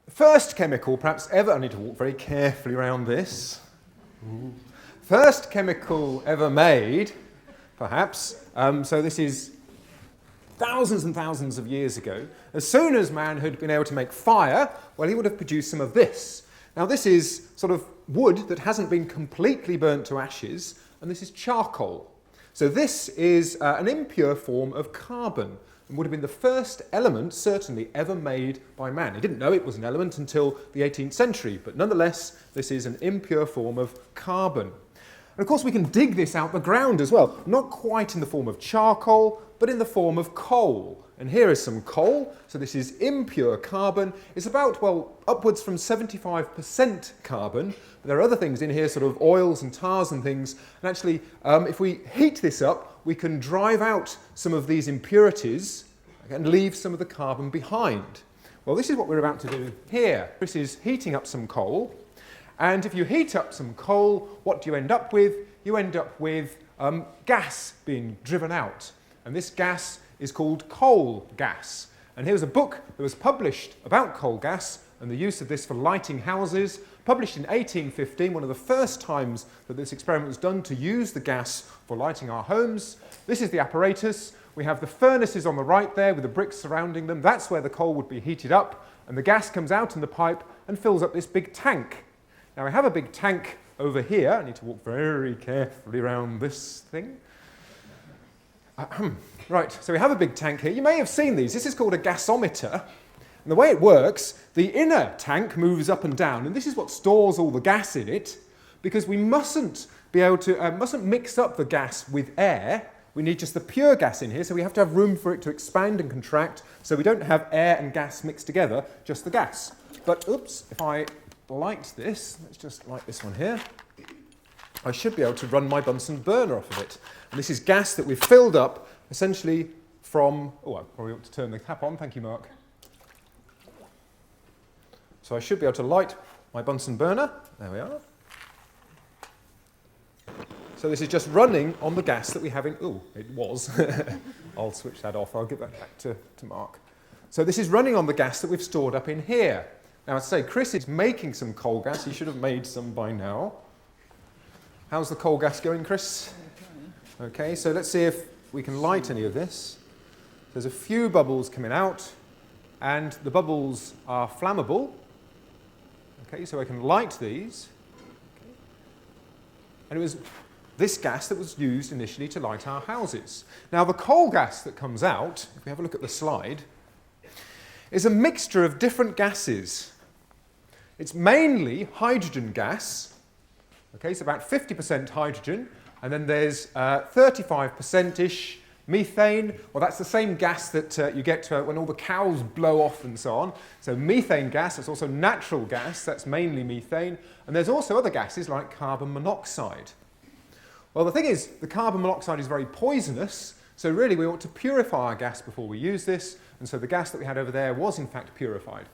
First chemical perhaps ever, I need to walk very carefully around this. First chemical ever made, perhaps, so this is thousands and thousands of years ago. As soon as man had been able to make fire, well, he would have produced some of this. Now, this is sort of wood that hasn't been completely burnt to ashes, and this is charcoal. So this is an impure form of carbon, and would have been the first element, certainly, ever made by man. He didn't know it was an element until the 18th century, but nonetheless, this is an impure form of carbon. And of course, we can dig this out the ground as well, not quite in the form of charcoal, but in the form of coal. And here is some coal. So this is impure carbon. It's about, well, upwards from 75% carbon. But there are other things in here, sort of oils and tars and things. And actually, if we heat this up, we can drive out some of these impurities and leave some of the carbon behind. Well, this is what we're about to do here. This is heating up some coal. And if you heat up some coal, what do you end up with? You end up with gas being driven out. And this gas is called coal gas. And here's a book that was published about coal gas and the use of this for lighting houses, published in 1815, one of the first times that this experiment was done to use the gas for lighting our homes. This is the apparatus. We have the furnaces on the right there with the bricks surrounding them. That's where the coal would be heated up. And the gas comes out in the pipe and fills up this big tank. Now, I have a big tank over here. I need to walk very carefully around this thing. Right, so we have a big tank here. You may have seen these. This is called a gasometer. And the way it works, the inner tank moves up and down, and this is what stores all the gas in it, because we mustn't be able to, mustn't mix up the gas with air. We need just the pure gas in here, so we have to have room for it to expand and contract, so we don't have air and gas mixed together, just the gas. But, oops, if I light this, let's just light this one here, I should be able to run my Bunsen burner off of it. And this is gas that we've filled up essentially from, oh, I probably ought to turn the tap on, thank you, Mark. So I should be able to light my Bunsen burner. There we are. So this is just running on the gas that we have in, oh, it was. I'll switch that off, I'll give that back to Mark. So this is running on the gas that we've stored up in here. Now, as I say, Chris is making some coal gas. He should have made some by now. How's the coal gas going, Chris? Okay, so let's see if we can light any of this. There's a few bubbles coming out, and the bubbles are flammable. Okay, so I can light these. Okay. And it was this gas that was used initially to light our houses. Now, the coal gas that comes out, if we have a look at the slide, is a mixture of different gases. It's mainly hydrogen gas. Okay, so about 50% hydrogen, and then there's 35%-ish methane. Well, that's the same gas that you get when all the cows blow off and so on. So methane gas, that's also natural gas, that's mainly methane. And there's also other gases like carbon monoxide. Well, the thing is, the carbon monoxide is very poisonous, so really we ought to purify our gas before we use this, and so the gas that we had over there was in fact purified.